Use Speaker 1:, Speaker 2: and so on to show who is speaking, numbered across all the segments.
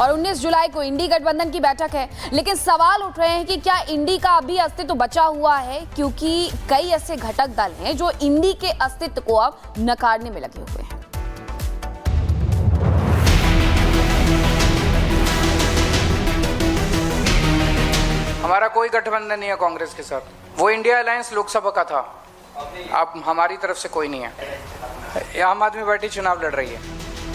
Speaker 1: और 19 जुलाई को इंडी गठबंधन की बैठक है, लेकिन सवाल उठ रहे हैं कि क्या इंडी का अभी अस्तित्व बचा हुआ है, क्योंकि कई ऐसे घटक दल हैं जो इंडी के अस्तित्व को अब नकारने में लगे हुए हैं।
Speaker 2: हमारा कोई गठबंधन नहीं है कांग्रेस के साथ, वो इंडिया अलायंस लोकसभा का था। अब हमारी तरफ से कोई नहीं है। आम आदमी पार्टी चुनाव लड़ रही है।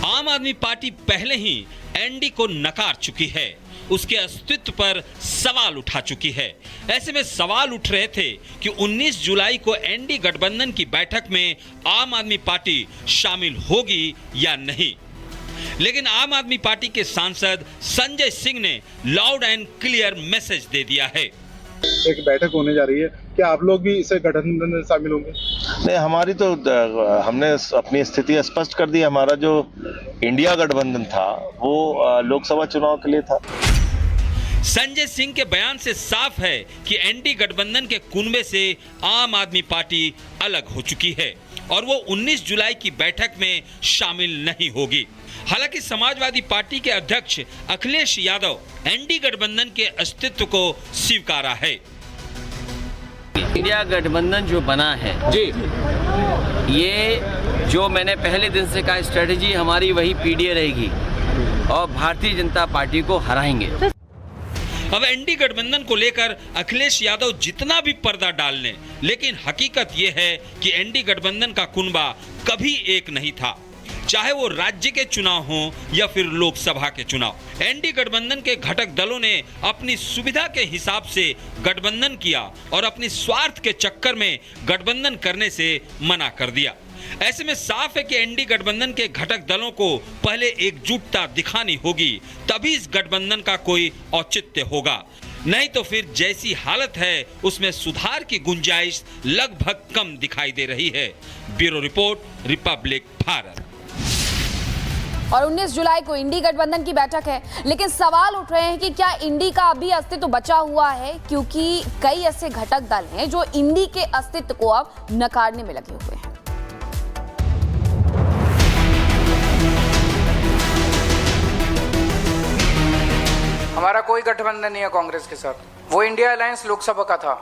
Speaker 3: आम आदमी पार्टी पहले ही एनडी को नकार चुकी है, उसके अस्तित्व पर सवाल उठा चुकी है। ऐसे में सवाल उठ रहे थे कि 19 जुलाई को एनडी गठबंधन की बैठक में आम आदमी पार्टी शामिल होगी या नहीं। लेकिन आम आदमी पार्टी के सांसद संजय सिंह ने लाउड एंड क्लियर मैसेज दे दिया है।
Speaker 4: एक बैठक होने जा रही है, क्या आप लोग भी इसे गठबंधन में शामिल होंगे?
Speaker 5: नहीं, हमारी तो हमने अपनी स्थिति स्पष्ट कर दी। हमारा जो इंडिया गठबंधन था वो लोकसभा चुनाव के लिए था।
Speaker 3: संजय सिंह के बयान से साफ है कि एनडी गठबंधन के कुनबे से आम आदमी पार्टी अलग हो चुकी है और वो 19 जुलाई की बैठक में शामिल नहीं होगी। हालांकि समाजवादी पार्टी के अध्यक्ष अखिलेश यादव एनडी गठबंधन के अस्तित्व को स्वीकारा है।
Speaker 6: इंडिया गठबंधन जो बना है जी, ये जो मैंने पहले दिन से कहा, स्ट्रेटेजी हमारी वही पीडीए रहेगी और भारतीय जनता पार्टी को हराएंगे।
Speaker 3: अब एनडी गठबंधन को लेकर अखिलेश यादव जितना भी पर्दा डाल लें, लेकिन हकीकत यह है कि एनडी गठबंधन का कुनबा कभी एक नहीं था, चाहे वो राज्य के चुनाव हो या फिर लोकसभा के चुनाव। एनडी गठबंधन के घटक दलों ने अपनी सुविधा के हिसाब से गठबंधन किया और अपनी स्वार्थ के चक्कर में गठबंधन करने से मना कर दिया। ऐसे में साफ है कि एनडी गठबंधन के घटक दलों को पहले एकजुटता दिखानी होगी, तभी इस गठबंधन का कोई औचित्य होगा। नहीं तो फिर जैसी हालत है उसमें सुधार की गुंजाइश लगभग कम दिखाई दे रही है। Bureau report, Republic Bharat.
Speaker 1: और 19 जुलाई को इंडी गठबंधन की बैठक है, लेकिन सवाल उठ रहे हैं कि क्या इंडी का अभी अस्तित्व बचा हुआ है, क्योंकि कई ऐसे घटक दल हैं जो इंडी के अस्तित्व को अब नकारने में लगे हुए हैं।
Speaker 2: हमारा कोई गठबंधन नहीं है कांग्रेस के साथ, वो इंडिया अलायंस लोकसभा का था।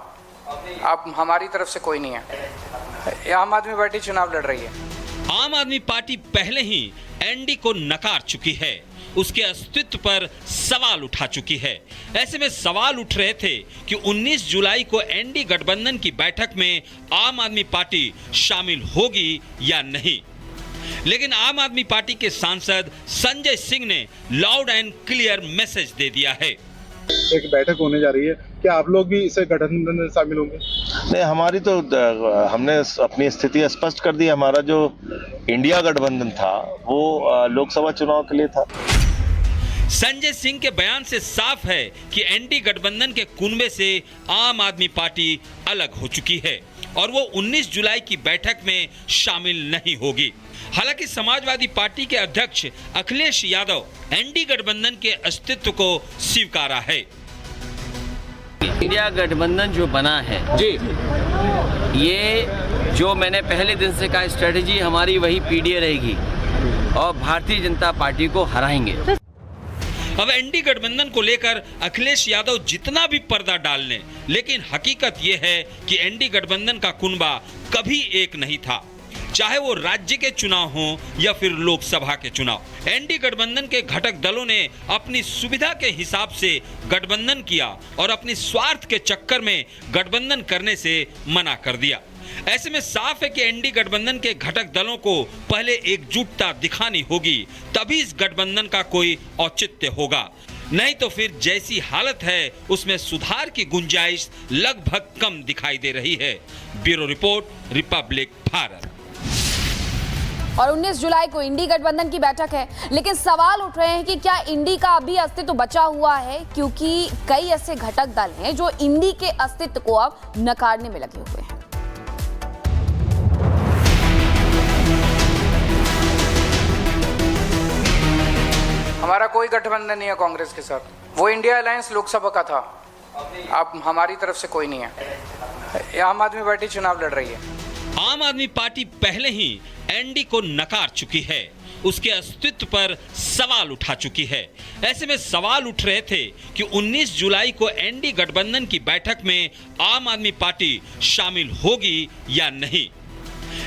Speaker 2: अब हमारी तरफ से कोई नहीं है। आम आदमी पार्टी चुनाव लड़ रही है।
Speaker 3: आम आदमी पार्टी पहले ही एनडी को नकार चुकी है, उसके अस्तित्व पर सवाल उठा चुकी है। ऐसे में सवाल उठ रहे थे कि 19 जुलाई को एनडी गठबंधन की बैठक में आम आदमी पार्टी शामिल होगी या नहीं। लेकिन आम आदमी पार्टी के सांसद संजय सिंह ने लाउड एंड क्लियर मैसेज दे दिया है।
Speaker 4: एक बैठक होने जा रही है, क्या आप लोग भी इसे गठबंधन में शामिल होंगे?
Speaker 5: नहीं, हमारी तो हमने अपनी स्थिति स्पष्ट कर दी। हमारा जो इंडिया गठबंधन था वो लोकसभा चुनाव के लिए था।
Speaker 3: संजय सिंह के बयान से साफ है कि एनडी गठबंधन के कुनबे से आम आदमी पार्टी अलग हो चुकी है और वो 19 जुलाई की बैठक में शामिल नहीं होगी। हालांकि समाजवादी पार्टी के अध्यक्ष अखिलेश यादव एनडी गठबंधन के अस्तित्व को स्वीकारा है।
Speaker 6: इंडिया गठबंधन जो बना है जी, ये जो मैंने पहले दिन से कहा, स्ट्रेटेजी हमारी वही पीडीए रहेगी और भारतीय जनता पार्टी को हराएंगे।
Speaker 3: अब एनडी गठबंधन को लेकर अखिलेश यादव जितना भी पर्दा डाल लें, लेकिन हकीकत यह है कि एनडी गठबंधन का कुनबा कभी एक नहीं था, चाहे वो राज्य के चुनाव हो या फिर लोकसभा के चुनाव। एनडी गठबंधन के घटक दलों ने अपनी सुविधा के हिसाब से गठबंधन किया और अपनी स्वार्थ के चक्कर में गठबंधन करने से मना कर दिया। ऐसे में साफ है कि एनडी गठबंधन के घटक दलों को पहले एकजुटता दिखानी होगी, तभी इस गठबंधन का कोई औचित्य होगा। नहीं तो फिर जैसी हालत है उसमें सुधार की गुंजाइश लगभग कम दिखाई दे रही है। Bureau report, Republic Bharat.
Speaker 1: और 19 जुलाई को इंडी गठबंधन की बैठक है, लेकिन सवाल उठ रहे हैं कि क्या इंडी का अभी अस्तित्व बचा हुआ है, क्योंकि कई ऐसे घटक दल हैं जो इंडी के अस्तित्व को अब नकारने में लगे हुए हैं।
Speaker 2: हमारा कोई गठबंधन नहीं है कांग्रेस के साथ, वो इंडिया अलायंस लोकसभा का था। अब हमारी तरफ से कोई नहीं है। आम आदमी पार्टी चुनाव लड़ रही है।
Speaker 3: आम आदमी पार्टी पहले ही एनडी को नकार चुकी है, उसके अस्तित्व पर सवाल उठा चुकी है। ऐसे में सवाल उठ रहे थे कि 19 जुलाई को एनडी गठबंधन की बैठक में आम आदमी पार्टी शामिल होगी या नहीं।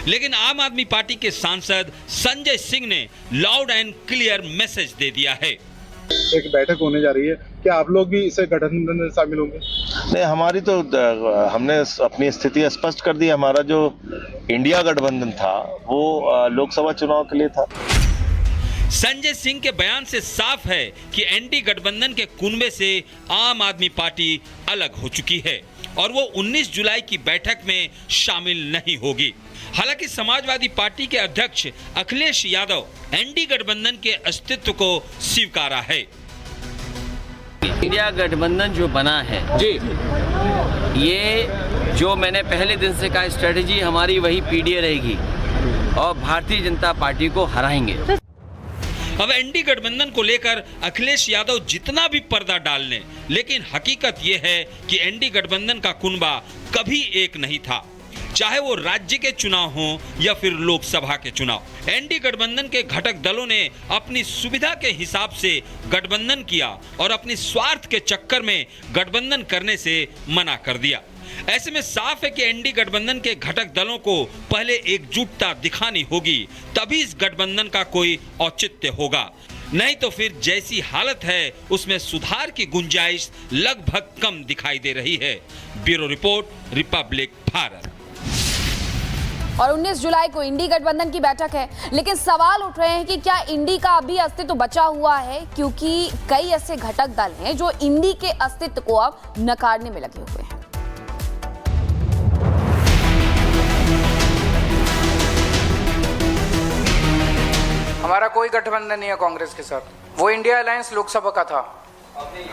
Speaker 3: लेकिन आम आदमी पार्टी के सांसद संजय सिंह ने लाउड एंड क्लियर मैसेज दे दिया है।
Speaker 4: एक बैठक होने जा रही है, क्या आप लोग भी इसे गठबंधन में शामिल होंगे?
Speaker 5: नहीं, हमारी तो हमने अपनी स्थिति स्पष्ट कर दी। हमारा जो इंडिया गठबंधन था वो लोकसभा चुनाव के लिए था।
Speaker 3: संजय सिंह के बयान से साफ है कि एनडी गठबंधन के कुनबे से आम आदमी पार्टी अलग हो चुकी है और वो 19 जुलाई की बैठक में शामिल नहीं होगी। हालांकि समाजवादी पार्टी के अध्यक्ष अखिलेश यादव एनडी गठबंधन के अस्तित्व को स्वीकारा है।
Speaker 6: इंडिया गठबंधन जो बना है जी, ये जो मैंने पहले दिन से कहा, स्ट्रेटेजी हमारी वही पीडीए रहेगी और भारतीय जनता पार्टी को हराएंगे।
Speaker 3: अब एनडी गठबंधन को लेकर अखिलेश यादव जितना भी पर्दा डाल लें, लेकिन हकीकत यह है कि एनडी गठबंधन का कुनबा कभी एक नहीं था, चाहे वो राज्य के चुनाव हो या फिर लोकसभा के चुनाव। एनडी गठबंधन के घटक दलों ने अपनी सुविधा के हिसाब से गठबंधन किया और अपनी स्वार्थ के चक्कर में गठबंधन करने से मना कर दिया। ऐसे में साफ है कि एनडी गठबंधन के घटक दलों को पहले एकजुटता दिखानी होगी, तभी इस गठबंधन का कोई औचित्य होगा। नहीं तो फिर जैसी हालत है उसमें सुधार की गुंजाइश लगभग कम दिखाई दे रही है। Bureau report, Republic Bharat.
Speaker 1: और 19 जुलाई को इंडी गठबंधन की बैठक है, लेकिन सवाल उठ रहे हैं कि क्या इंडी का अभी अस्तित्व बचा हुआ है, क्योंकि कई ऐसे घटक दल हैं जो इंडी के अस्तित्व को अब नकारने में लगे हुए हैं।
Speaker 2: हमारा कोई गठबंधन नहीं है कांग्रेस के साथ। वो इंडिया अलायंस लोकसभा का था,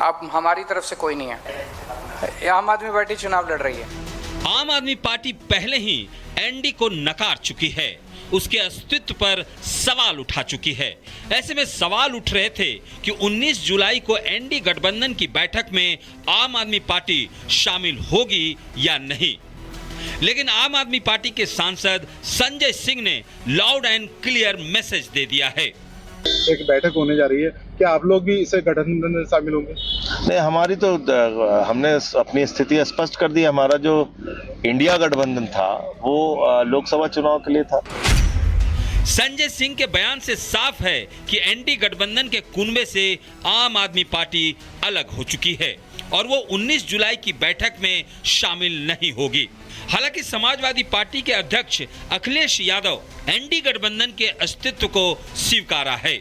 Speaker 2: अब हमारी तरफ से कोई नहीं है। आम आदमी पार्टी चुनाव लड़ रही है।
Speaker 3: आम आदमी पार्टी पहले ही एनडी को नकार चुकी है, उसके अस्तित्व पर सवाल उठा चुकी है। ऐसे में सवाल उठ रहे थे कि 19 जुलाई को एनडी गठबंधन की बैठक में आम आदमी पार्टी शामिल होगी या नहीं। लेकिन आम आदमी पार्टी के सांसद संजय सिंह ने लाउड एंड क्लियर मैसेज दे दिया है।
Speaker 4: एक बैठक होने जा रही है, क्या आप लोग भी इसे गठबंधन में शामिल होंगे?
Speaker 5: नहीं, हमारी तो हमने अपनी स्थिति स्पष्ट कर दी। हमारा जो इंडिया गठबंधन था वो लोकसभा चुनाव के लिए था।
Speaker 3: संजय सिंह के बयान से साफ है कि एनडी गठबंधन के कुनबे से आम आदमी पार्टी अलग हो चुकी है और वो 19 जुलाई की बैठक में शामिल नहीं होगी। हालांकि समाजवादी पार्टी के अध्यक्ष अखिलेश यादव एनडी गठबंधन के अस्तित्व को स्वीकारा है।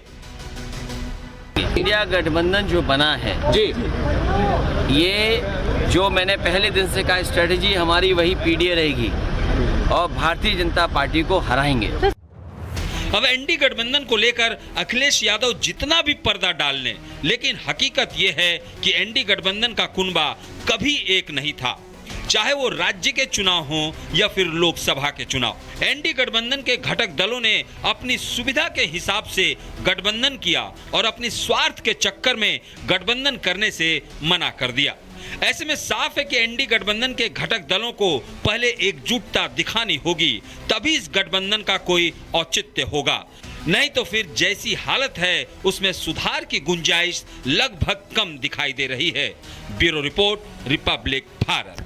Speaker 6: इंडिया गठबंधन जो बना है जी, ये जो मैंने पहले दिन से कहा, स्ट्रेटेजी हमारी वही पीडीए रहेगी और भारतीय जनता पार्टी को हराएंगे।
Speaker 3: अब एनडी गठबंधन को लेकर अखिलेश यादव जितना भी पर्दा डाल लें, लेकिन हकीकत यह है कि एनडी गठबंधन का कुनबा कभी एक नहीं था, चाहे वो राज्य के चुनाव हो या फिर लोकसभा के चुनाव। एनडी गठबंधन के घटक दलों ने अपनी सुविधा के हिसाब से गठबंधन किया और अपनी स्वार्थ के चक्कर में गठबंधन करने से मना कर दिया। ऐसे में साफ है कि एनडी गठबंधन के घटक दलों को पहले एकजुटता दिखानी होगी, तभी इस गठबंधन का कोई औचित्य होगा। नहीं तो फिर जैसी हालत है उसमें सुधार की गुंजाइश लगभग कम दिखाई दे रही है। Bureau report, Republic Bharat.